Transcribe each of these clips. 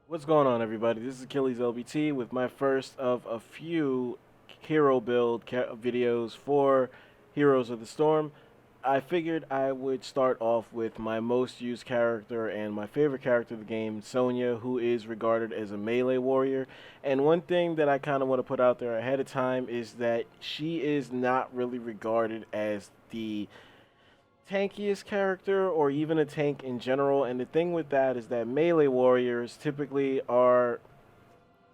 What's going on, everybody? This is Achilles LBT with my first of a few hero build videos for Heroes of the Storm. I figured I would start off with my most used character and my favorite character of the game, Sonya, who is regarded as a melee warrior. And one thing that I kind of want to put out there ahead of time is that she is not really regarded as the tankiest character or even a tank in general. And the thing with that is that melee warriors typically are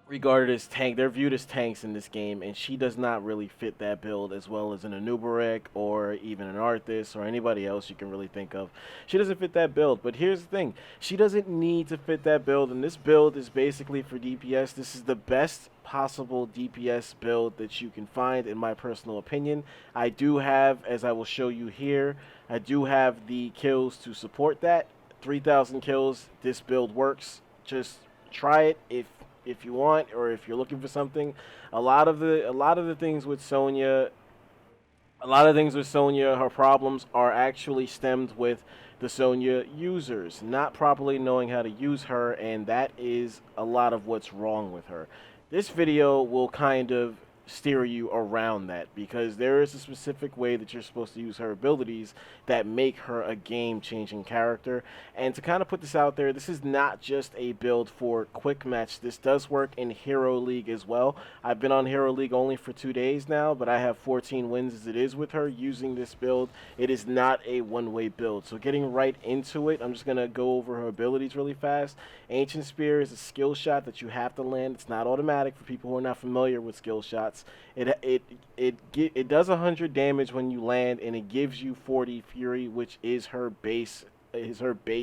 regarded as tank. They're viewed as tanks in this game, and she does not really fit that build as well as an Anubarak or even an Arthas or anybody else you can really think of. She doesn't fit that build. But here's the thing: she doesn't need to fit that build, and this build is basically for DPS. This is the best possible DPS build that you can find, in my personal opinion. I do have, as I will show you here, I do have the kills to support that. 3,000 kills. This build works. Just try it if you want, or if you're looking for something. A lot of the things with Sonya, her problems are actually stemmed with the Sonya users not properly knowing how to use her, and that is a lot of what's wrong with her. This video will kind of steer you around that, because there is a specific way that you're supposed to use her abilities that make her a game-changing character. And to kind of put this out there, this is not just a build for quick match. This does work in Hero League as well. I've been on Hero League only for 2 days now, but I have 14 wins as it is with her using this build. It is not a one-way build. So getting right into it, I'm just going to go over her abilities really fast. Ancient Spear is a skill shot that you have to land. It's not automatic for people who are not familiar with skill shots. It does 100 damage when you land, and it gives you 40 fury, which is her base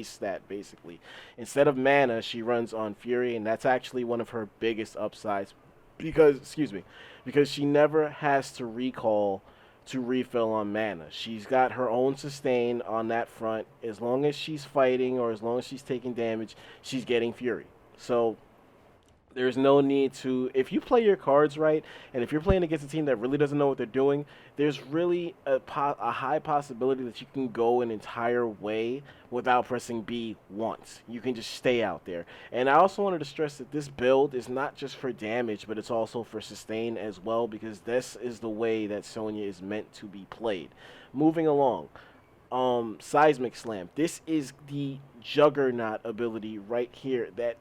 stat basically. Instead of mana, she runs on fury, and that's actually one of her biggest upsides, because she never has to recall to refill on mana. She's got her own sustain on that front. As long as she's fighting or as long as she's taking damage, she's getting fury. So there's no need to, if you play your cards right, and if you're playing against a team that really doesn't know what they're doing, there's really a high possibility that you can go an entire way without pressing B once. You can just stay out there. And I also wanted to stress that this build is not just for damage, but it's also for sustain as well, because this is the way that Sonya is meant to be played. Moving along, Seismic Slam. This is the juggernaut ability right here that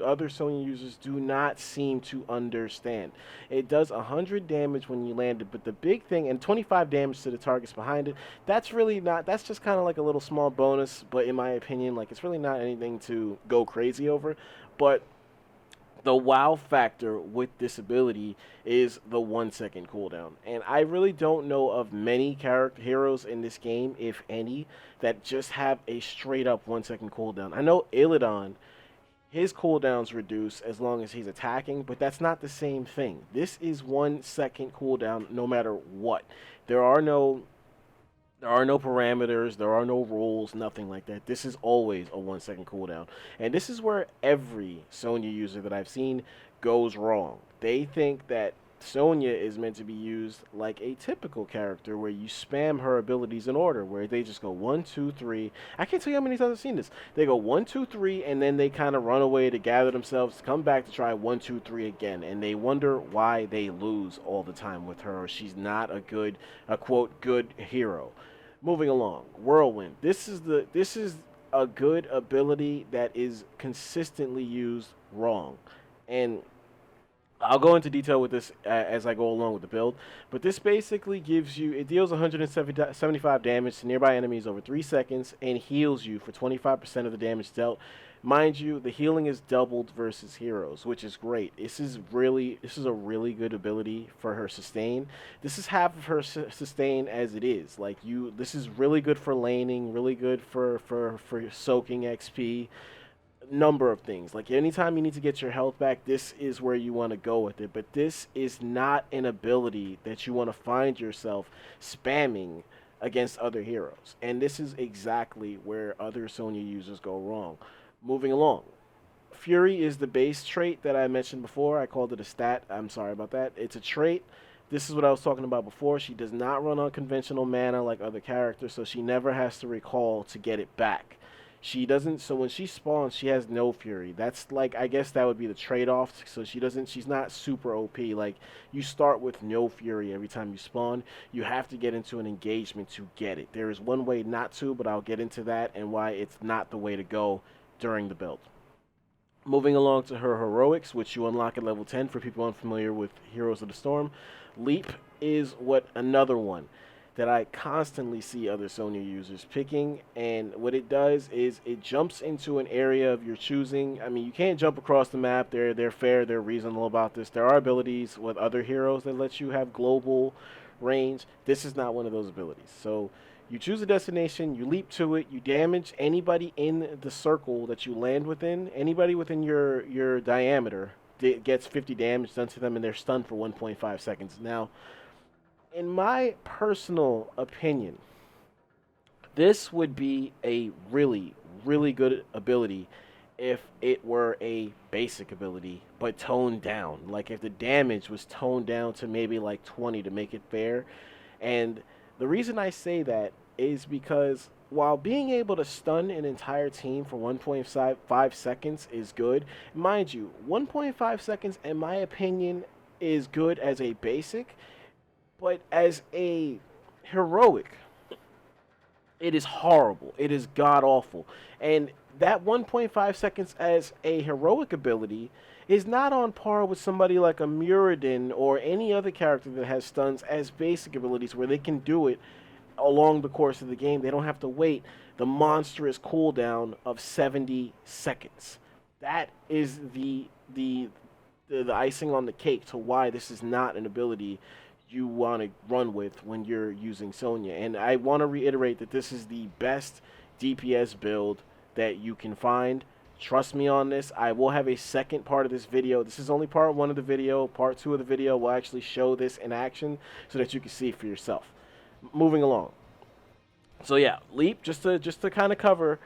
other Sonya users do not seem to understand. It does 100 damage when you land it, but the big thing, and 25 damage to the targets behind it, that's really not, that's just kind of like a little small bonus, but in my opinion, like, it's really not anything to go crazy over. But the wow factor with this ability is the 1 second cooldown. And I really don't know of many heroes in this game, if any, that just have a straight up 1 second cooldown. I know Illidan, his cooldowns reduce as long as he's attacking, but that's not the same thing. This is 1 second cooldown no matter what. There are no there are no parameters, there are no rules, nothing like that. This is always a 1 second cooldown. And this is where every Sonya user that I've seen goes wrong. They think that Sonya is meant to be used like a typical character where you spam her abilities in order, where they just go 1, 2, 3. I can't tell you how many times I've seen this. They go 1, 2, 3, and then they kind of run away to gather themselves, to come back to try 1, 2, 3 again, and they wonder why they lose all the time with her. She's not a quote good hero. Moving along, Whirlwind. This is a good ability that is consistently used wrong, and I'll go into detail with this as I go along with the build, but this basically it deals 175 damage to nearby enemies over 3 seconds and heals you for 25% of the damage dealt. Mind you, the healing is doubled versus heroes, which is great. This is a really good ability for her sustain. This is half of her sustain as it is. This is really good for laning, really good for soaking XP, number of things. Like, anytime you need to get your health back, this is where you want to go with it. But this is not an ability that you want to find yourself spamming against other heroes. And this is exactly where other Sonya users go wrong. Moving along. Fury is the base trait that I mentioned before. I called it a stat. I'm sorry about that. It's a trait. This is what I was talking about before. She does not run on conventional mana like other characters, so she never has to recall to get it back. She doesn't, so when she spawns, she has no fury. That's like, I guess that would be the trade-off. So she's not super OP. Like, you start with no fury every time you spawn. You have to get into an engagement to get it. There is one way not to, but I'll get into that and why it's not the way to go during the build. Moving along to her heroics, which you unlock at level 10 for people unfamiliar with Heroes of the Storm. Leap is what another one that I constantly see other Sonya users picking, and what it does is it jumps into an area of your choosing. I mean, you can't jump across the map. They're fair, they're reasonable about this. There are abilities with other heroes that let you have global range. This is not one of those abilities. So you choose a destination, you leap to it, you damage anybody in the circle that you land within. Anybody within your diameter gets 50 damage done to them, and they're stunned for 1.5 seconds. Now, in my personal opinion, this would be a really, really good ability if it were a basic ability, but toned down. Like, if the damage was toned down to maybe like 20 to make it fair. And the reason I say that is because while being able to stun an entire team for 1.5 seconds is good, mind you, 1.5 seconds, in my opinion, is good as a basic, but as a heroic, it is horrible. It is god-awful. And that 1.5 seconds as a heroic ability is not on par with somebody like a Muradin or any other character that has stuns as basic abilities where they can do it along the course of the game. They don't have to wait the monstrous cooldown of 70 seconds. That is the icing on the cake to why this is not an ability you want to run with when you're using Sonya. And I want to reiterate that this is the best DPS build that you can find. Trust me on this. I will have a second part of this video. This is only part one of the video. Part two of the video will actually show this in action so that you can see for yourself. Moving along. So yeah, Leap, just to kind of cover,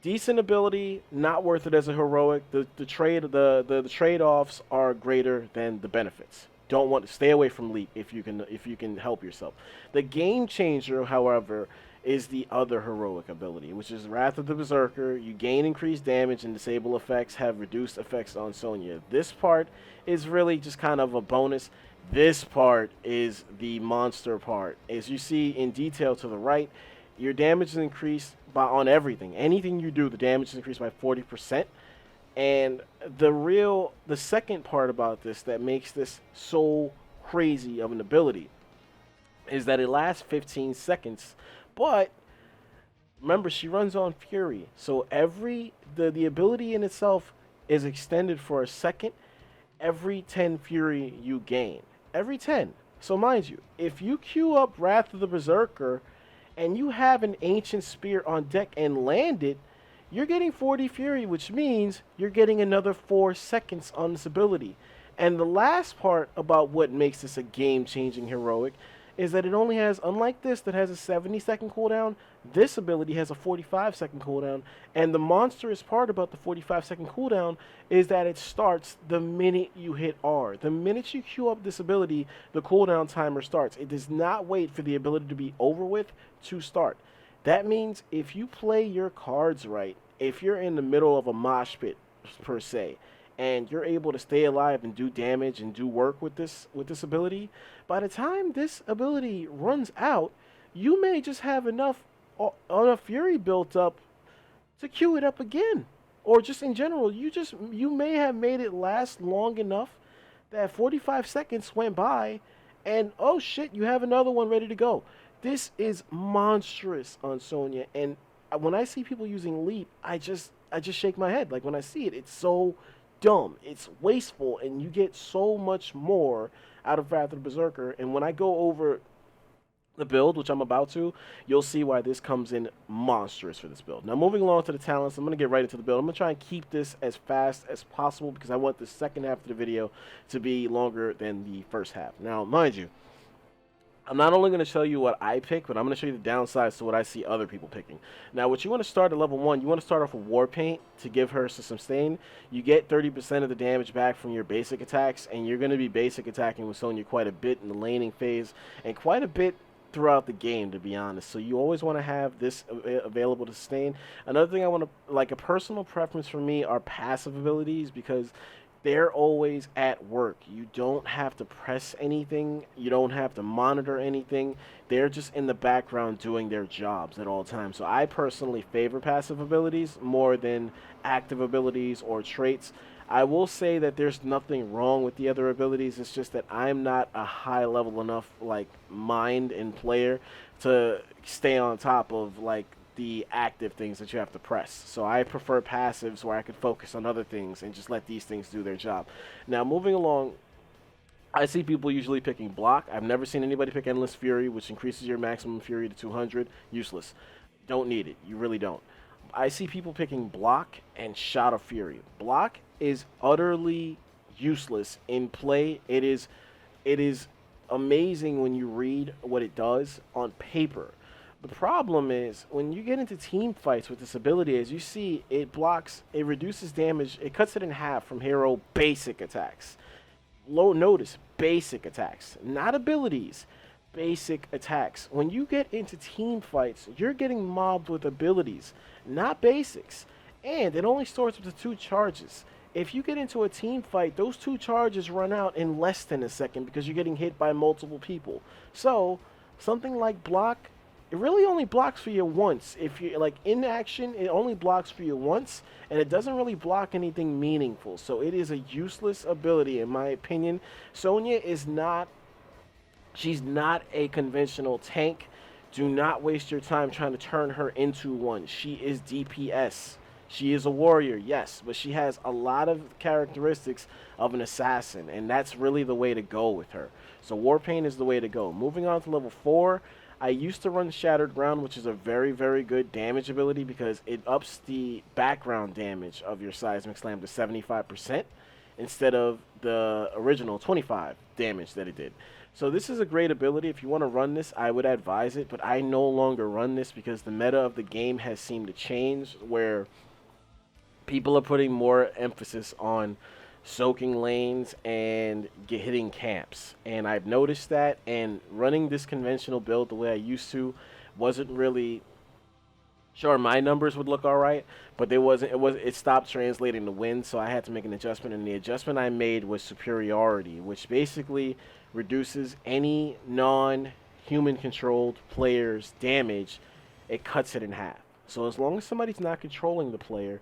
decent ability, not worth it as a heroic. The trade-offs are greater than the benefits. Don't want to stay away from Leap if you can help yourself. The game changer, however, is the other heroic ability, which is Wrath of the Berserker. You gain increased damage and disable effects have reduced effects on Sonya. This part is really just kind of a bonus. This part is the monster part. As you see in detail to the right, your damage is increased on everything. Anything you do, the damage is increased by 40%. And the second part about this that makes this so crazy of an ability is that it lasts 15 seconds. But remember, she runs on Fury, so the ability in itself is extended for a second every 10 Fury you gain. Every 10. So mind you, if you queue up Wrath of the Berserker and you have an Ancient Spear on deck and land it, you're getting 40 Fury, which means you're getting another 4 seconds on this ability. And the last part about what makes this a game-changing heroic is that it only has, unlike this that has a 70-second cooldown, this ability has a 45-second cooldown. And the monstrous part about the 45-second cooldown is that it starts the minute you hit R. The minute you queue up this ability, the cooldown timer starts. It does not wait for the ability to be over with to start. That means if you play your cards right, if you're in the middle of a mosh pit, per se, and you're able to stay alive and do damage and do work with this ability, by the time this ability runs out, you may just have enough fury built up to queue it up again. Or just in general, you may have made it last long enough that 45 seconds went by and oh shit, you have another one ready to go. This is monstrous on Sonya, and when I see people using Leap, I just shake my head. Like, when I see it, it's so dumb, it's wasteful, and you get so much more out of Wrath of the Berserker. And when I go over the build, which I'm about to, you'll see why this comes in monstrous for this build. Now, moving along to the talents, I'm going to get right into the build. I'm going to try and keep this as fast as possible because I want the second half of the video to be longer than the first half. Now, mind you, I'm not only going to show you what I pick, but I'm going to show you the downsides to what I see other people picking. Now, what you want to start at level 1, you want to start off with War Paint to give her some sustain. You get 30% of the damage back from your basic attacks, and you're going to be basic attacking with Sonya quite a bit in the laning phase, and quite a bit throughout the game, to be honest. So you always want to have this available to sustain. Another thing I want to, like, a personal preference for me are passive abilities, because they're always at work. You don't have to press anything. You don't have to monitor anything. They're just in the background doing their jobs at all times. So I personally favor passive abilities more than active abilities or traits. I will say that there's nothing wrong with the other abilities. It's just that I'm not a high level enough, like, mind and player to stay on top of, like, the active things that you have to press. So I prefer passives where I could focus on other things and just let these things do their job. Now, moving along, I see people usually picking block. I've never seen anybody pick Endless Fury, which increases your maximum fury to 200. Useless. Don't need it. You really don't. I see people picking block and Shot of Fury. Block is utterly useless in play. It is amazing when you read what it does on paper. The problem is when you get into team fights with this ability, as you see, it blocks, it reduces damage, it cuts it in half from hero basic attacks. Low notice, basic attacks, not abilities, basic attacks. When you get into team fights, you're getting mobbed with abilities, not basics. And it only stores up to 2 charges. If you get into a team fight, those 2 charges run out in less than a second because you're getting hit by multiple people. So, something like block, it really only blocks for you once. If you like in action, it only blocks for you once, and it doesn't really block anything meaningful. So it is a useless ability in my opinion. Sonya is not, she's not a conventional tank. Do not waste your time trying to turn her into one. She is DPS. She is a warrior, yes, but she has a lot of characteristics of an assassin, and that's really the way to go with her. So Warpaint is the way to go. Moving on to level 4, I used to run Shattered Ground, which is a very, very good damage ability because it ups the background damage of your Seismic Slam to 75% instead of the original 25 damage that it did. So this is a great ability. If you want to run this, I would advise it, but I no longer run this because the meta of the game has seemed to change where people are putting more emphasis on soaking lanes and hitting camps, and I've noticed that, and running this conventional build the way I used to wasn't really sure. My numbers would look all right, but it stopped translating to wins, so I had to make an adjustment, and the adjustment I made was superiority, which basically reduces any non-human controlled player's damage. It cuts it in half. So as long as somebody's not controlling the player,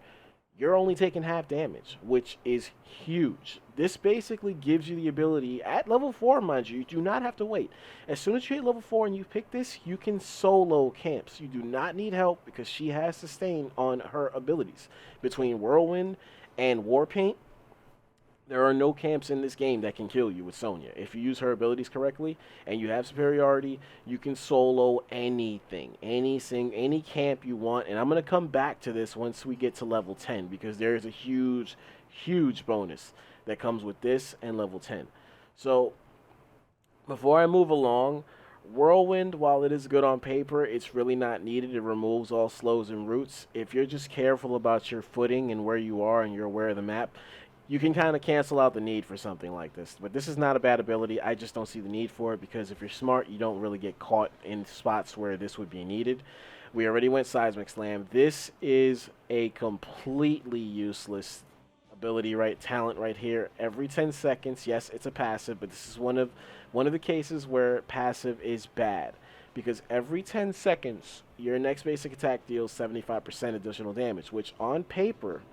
you're only taking half damage, which is huge. This basically gives you the ability, at level 4, mind you, you do not have to wait. As soon as you hit level 4 and you pick this, you can solo camps. You do not need help because she has sustain on her abilities. Between Whirlwind and Warpaint, there are no camps in this game that can kill you with Sonya. If you use her abilities correctly and you have superiority, you can solo anything, any camp you want. And I'm going to come back to this once we get to level 10 because there is a huge, huge bonus that comes with this and level 10. So before I move along, Whirlwind, while it is good on paper, it's really not needed. It removes all slows and roots. If you're just careful about your footing and where you are and you're aware of the map, you can kind of cancel out the need for something like this. But this is not a bad ability. I just don't see the need for it because if you're smart, you don't really get caught in spots where this would be needed. We already went Seismic Slam. This is a completely useless ability, talent right here. Every 10 seconds, yes, it's a passive, but this is one of the cases where passive is bad. Because every 10 seconds, your next basic attack deals 75% additional damage, which on paper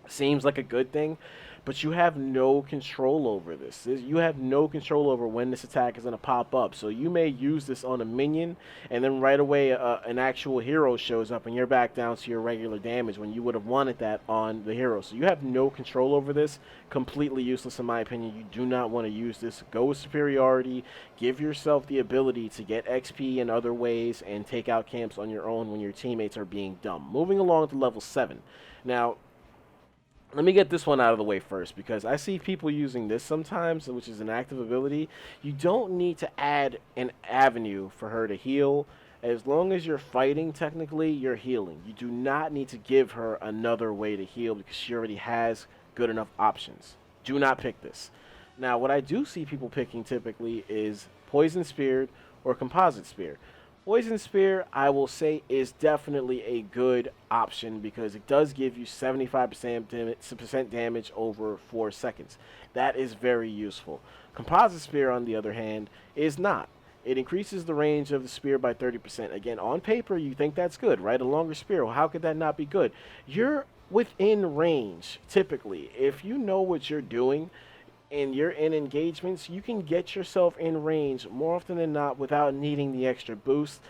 seems like a good thing, but you have no control over this. You have no control over when this attack is going to pop up. So you may use this on a minion, and then right away an actual hero shows up, and you're back down to your regular damage when you would have wanted that on the hero. So you have no control over this. Completely useless in my opinion. You do not want to use this. Go with superiority. Give yourself the ability to get XP in other ways and take out camps on your own when your teammates are being dumb. Moving along to level 7. Now, let me get this one out of the way first because I see people using this sometimes, which is an active ability. You don't need to add an avenue for her to heal. As long as you're fighting, technically, you're healing. You do not need to give her another way to heal because she already has good enough options. Do not pick this. Now, what I do see people picking typically is Poison Speared or composite spear. Poison spear, I will say, is definitely a good option because it does give you 75% damage over 4 seconds. That is very useful. Composite spear, on the other hand, is not. It increases the range of the spear by 30%. Again, on paper, you think that's good, right? A longer spear. Well, how could that not be good? You're within range, typically. If you know what you're doing and you're in engagements, you can get yourself in range more often than not without needing the extra boost,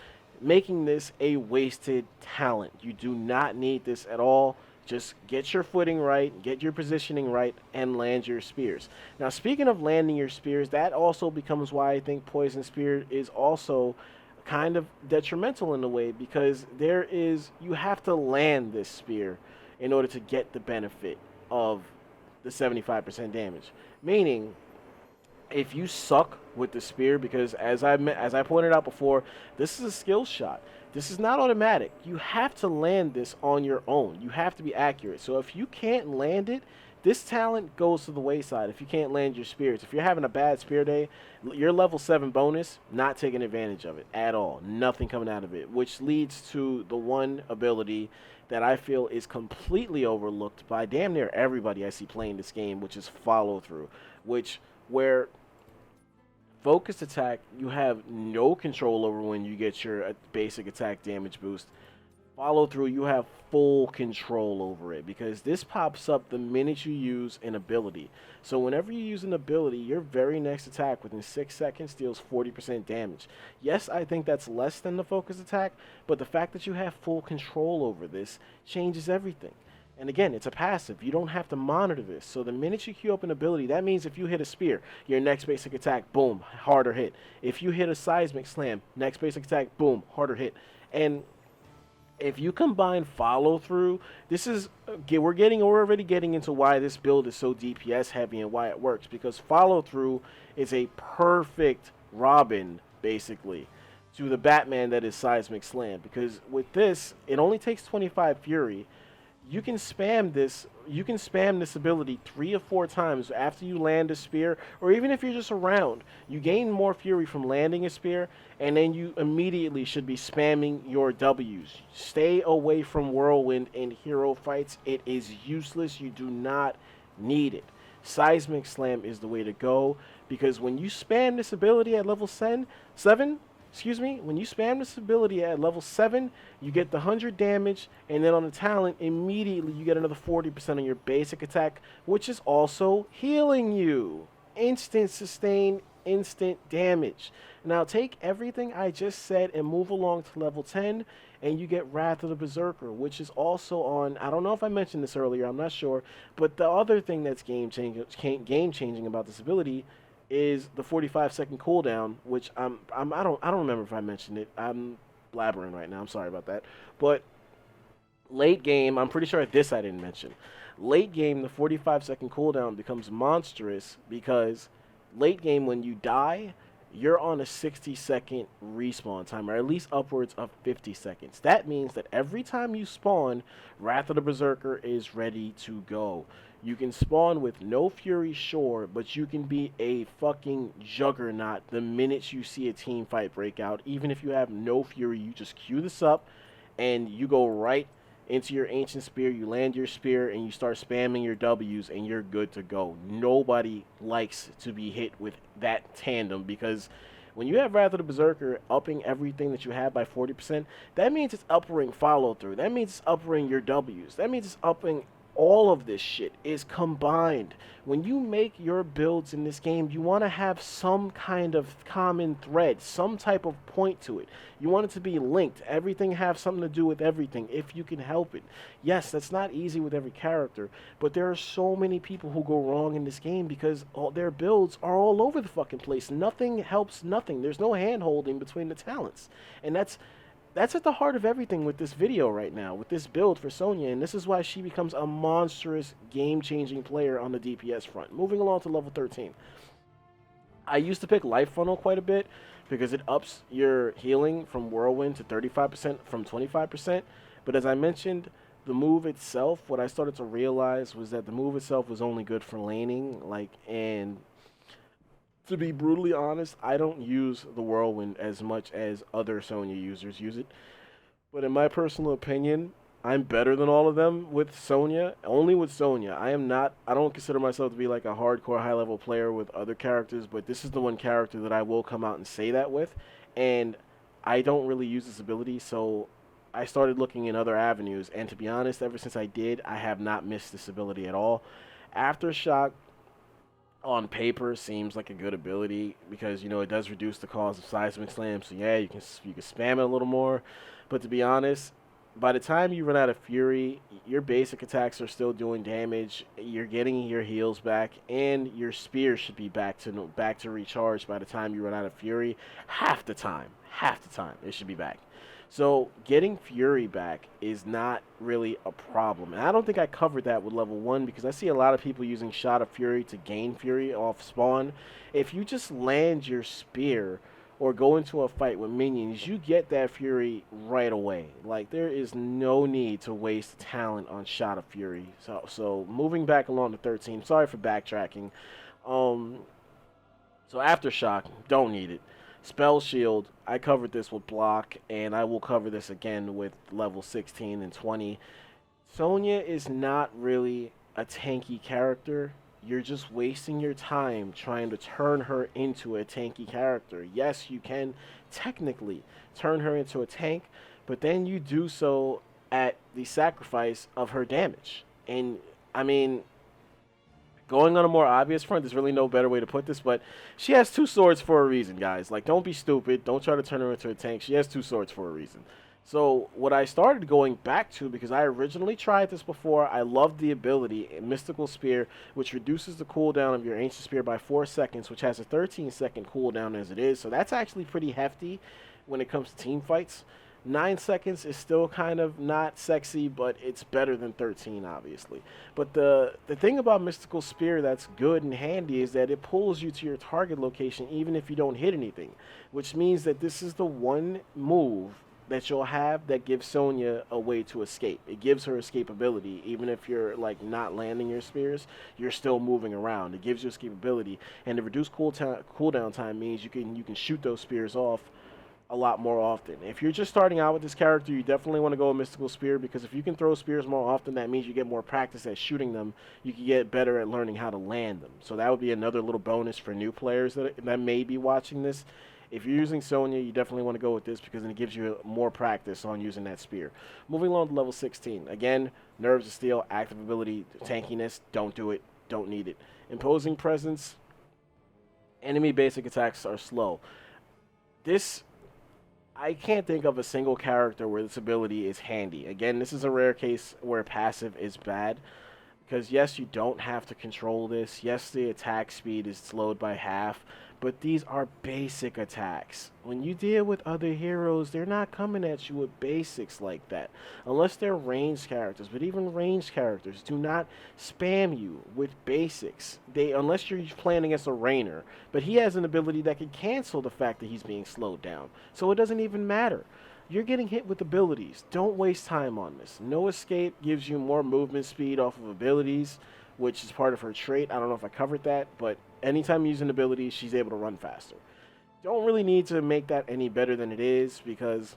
making this a wasted talent. You do not need this at all. Just get your footing right, get your positioning right, and land your spears. Now, speaking of landing your spears, that also becomes why I think Poison Spear is also kind of detrimental in a way, because you have to land this spear in order to get the benefit of the 75% damage. Meaning, if you suck with the spear, because as I pointed out before, this is a skill shot. This is not automatic. You have to land this on your own. You have to be accurate. So if you can't land it, this talent goes to the wayside if you can't land your spears. If you're having a bad spear day, your level 7 bonus, not taking advantage of it at all. Nothing coming out of it, which leads to the one ability that I feel is completely overlooked by damn near everybody I see playing this game, which is follow through, where focused attack, you have no control over when you get your basic attack damage boost. Follow through, you have full control over it because this pops up the minute you use an ability. So whenever you use an ability, your very next attack within 6 seconds deals 40% damage. Yes, I think that's less than the focus attack, but the fact that you have full control over this changes everything. And again, it's a passive. You don't have to monitor this. So the minute you queue up an ability, that means if you hit a spear, your next basic attack, boom, harder hit. If you hit a seismic slam, next basic attack, boom, harder hit. And if you combine follow through, we're already getting into why this build is so DPS heavy and why it works, because follow through is a perfect Robin basically to the Batman that is seismic slam, because with this it only takes 25 fury. You can spam this ability 3 or 4 times after you land a spear, or even if you're just around. You gain more fury from landing a spear, and then you immediately should be spamming your W's. Stay away from whirlwind in hero fights. It is useless. You do not need it. Seismic slam is the way to go, because when you spam this ability at level 7, when you spam this ability at level 7, you get the 100 damage, and then on the talent, immediately you get another 40% on your basic attack, which is also healing you. Instant sustain, instant damage. Now take everything I just said and move along to level 10, and you get Wrath of the Berserker, which is also on, I don't know if I mentioned this earlier, I'm not sure, but the other thing that's game-changing about this ability is the 45-second cooldown, which I don't remember if I mentioned it. I'm blabbering right now. I'm sorry about that. But late game, I'm pretty sure this I didn't mention. Late game, the 45-second cooldown becomes monstrous because late game, when you die, you're on a 60-second respawn time, or at least upwards of 50 seconds. That means that every time you spawn, Wrath of the Berserker is ready to go. You can spawn with no fury, sure, but you can be a fucking juggernaut the minute you see a team fight break out. Even if you have no fury, you just queue this up, and you go right into your ancient spear, you land your spear, and you start spamming your W's, and you're good to go. Nobody likes to be hit with that tandem, because when you have Wrath of the Berserker upping everything that you have by 40%, that means it's upping follow through. That means it's upping your W's. That means it's upping all of this shit is combined. When you make your builds in this game, you want to have some kind of common thread, some type of point to it. You want it to be linked. Everything have something to do with everything, if you can help it. Yes, that's not easy with every character, but there are so many people who go wrong in this game because all their builds are all over the fucking place. Nothing helps nothing. There's no hand-holding between the talents. And that's at the heart of everything with this video right now, with this build for Sonya, and this is why she becomes a monstrous, game-changing player on the DPS front. Moving along to level 13. I used to pick Life Funnel quite a bit because it ups your healing from Whirlwind to 35% from 25%, but as I mentioned, the move itself, what I started to realize was that the move itself was only good for laning, and To be brutally honest, I don't use the whirlwind as much as other Sonya users use it. But in my personal opinion, I'm better than all of them with Sonya. Only with Sonya. I am not. I don't consider myself to be like a hardcore high level player with other characters, but this is the one character that I will come out and say that with. And I don't really use this ability, so I started looking in other avenues. And to be honest, ever since I did, I have not missed this ability at all. Aftershock on paper seems like a good ability because it does reduce the cost of seismic slam. So yeah, you can spam it a little more. But to be honest, by the time you run out of fury, your basic attacks are still doing damage. You're getting your heals back, and your spear should be back to recharge by the time you run out of fury. Half the time, it should be back. So getting fury back is not really a problem. And I don't think I covered that with level 1 because I see a lot of people using Shot of Fury to gain fury off spawn. If you just land your spear or go into a fight with minions, you get that fury right away. Like, there is no need to waste talent on Shot of Fury. So moving back along to 13, sorry for backtracking. So Aftershock, don't need it. Spell Shield, I covered this with block, and I will cover this again with level 16 and 20. Sonya is not really a tanky character. You're just wasting your time trying to turn her into a tanky character. Yes, you can technically turn her into a tank, but then you do so at the sacrifice of her damage. And, I mean, going on a more obvious front, there's really no better way to put this, but she has 2 swords for a reason, guys. Like, don't be stupid. Don't try to turn her into a tank. She has 2 swords for a reason. So what I started going back to, because I originally tried this before, I loved the ability, Mystical Spear, which reduces the cooldown of your Ancient Spear by 4 seconds, which has a 13-second cooldown as it is. So that's actually pretty hefty when it comes to team fights. 9 seconds is still kind of not sexy, but it's better than 13, obviously. But the thing about Mystical Spear that's good and handy is that it pulls you to your target location even if you don't hit anything, which means that this is the one move that you'll have that gives Sonya a way to escape. It gives her escapability. Even if you're like not landing your spears, you're still moving around. It gives you escapability, and the reduced cooldown time means you can shoot those spears off a lot more often. If you're just starting out with this character, you definitely want to go with Mystical Spear, because if you can throw spears more often, that means you get more practice at shooting them. You can get better at learning how to land them. So that would be another little bonus for new players that may be watching this. If you're using Sonya, you definitely want to go with this because then it gives you more practice on using that spear. Moving along to level 16. Again, Nerves of Steel, active ability, tankiness, don't do it, don't need it. Imposing Presence, enemy basic attacks are slow. I can't think of a single character where this ability is handy. Again, this is a rare case where passive is bad. Because yes, you don't have to control this. Yes, the attack speed is slowed by half. But these are basic attacks. When you deal with other heroes, they're not coming at you with basics like that. Unless they're ranged characters. But even ranged characters do not spam you with basics. Unless you're playing against a Rainer. But he has an ability that can cancel the fact that he's being slowed down. So it doesn't even matter. You're getting hit with abilities. Don't waste time on this. No Escape gives you more movement speed off of abilities, which is part of her trait. I don't know if I covered that, but anytime you use an ability, she's able to run faster. Don't really need to make that any better than it is because,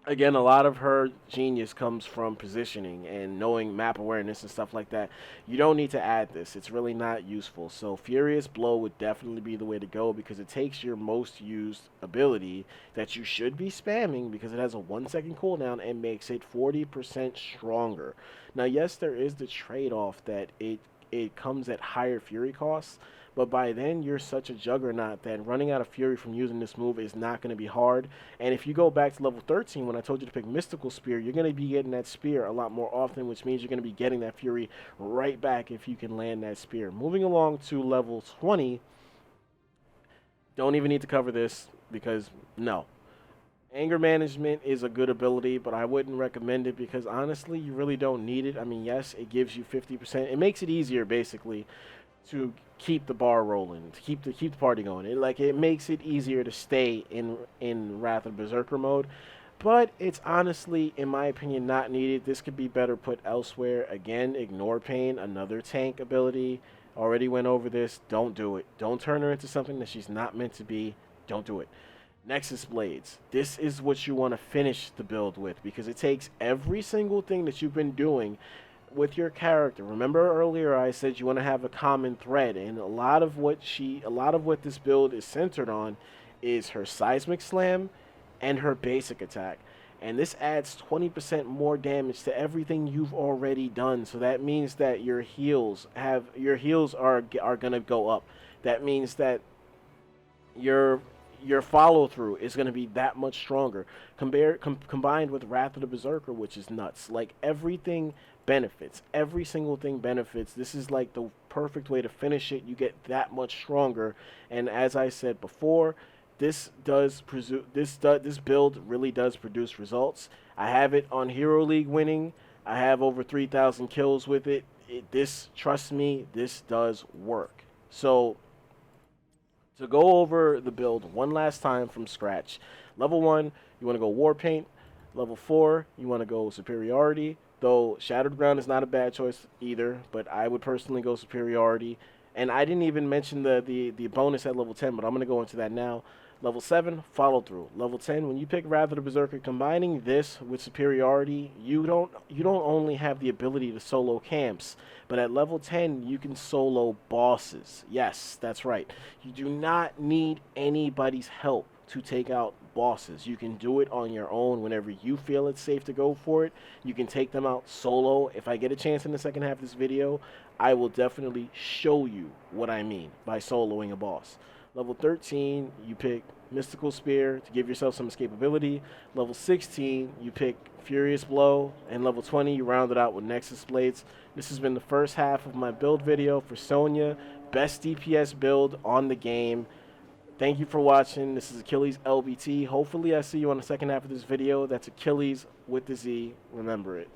again, a lot of her genius comes from positioning and knowing map awareness and stuff like that. You don't need to add this. It's really not useful. So Furious Blow would definitely be the way to go because it takes your most used ability that you should be spamming because it has a 1-second cooldown and makes it 40% stronger. Now, yes, there is the trade-off that it comes at higher fury costs, but by then you're such a juggernaut that running out of fury from using this move is not going to be hard. And if you go back to level 13 when I told you to pick Mystical Spear, you're going to be getting that spear a lot more often, which means you're going to be getting that fury right back if you can land that spear. Moving along to level 20, don't even need to cover this because no. Anger Management is a good ability, but I wouldn't recommend it because honestly, you really don't need it. I mean, yes, it gives you 50%. It makes it easier, basically, to keep the bar rolling, to keep the party going. It makes it easier to stay in Wrath of Berserker mode. but it's honestly, in my opinion, not needed. This could be better put elsewhere. Again, ignore pain, another tank ability. Already went over this. Don't do it. Don't turn her into something that she's not meant to be. Don't do it. Nexus Blades. This is what you want to finish the build with, because it takes every single thing that you've been doing with your character. Remember earlier I said you want to have a common thread, and a lot of what this build is centered on is her seismic slam and her basic attack. And this adds 20% more damage to everything you've already done. So that means that your heals are going to go up. That means that your follow through is going to be that much stronger combined with Wrath of the Berserker, which is nuts. Like, everything benefits, every single thing benefits. This is like the perfect way to finish it. You get that much stronger, and as I said before, this build really does produce results. I have it on Hero League winning. I have over 3,000 kills with it. Trust me, this does work. So, to go over the build one last time from scratch. Level 1, you want to go War Paint. Level 4, you want to go Superiority. Though Shattered Ground is not a bad choice either, but I would personally go Superiority. And I didn't even mention the bonus at level 10, but I'm going to go into that now. Level 7, Follow Through. Level 10, when you pick Wrath of the Berserker, combining this with Superiority, you don't only have the ability to solo camps, but at level 10, you can solo bosses. Yes, that's right. You do not need anybody's help to take out bosses. You can do it on your own whenever you feel it's safe to go for it. You can take them out solo. If I get a chance in the second half of this video, I will definitely show you what I mean by soloing a boss. Level 13, you pick Mystical Spear to give yourself some escapability. Level 16, you pick Furious Blow. And level 20, you round it out with Nexus Blades. This has been the first half of my build video for Sonya. Best DPS build on the game. Thank you for watching. This is Achilles LBT. Hopefully I see you on the second half of this video. That's Achilles with the Z. Remember it.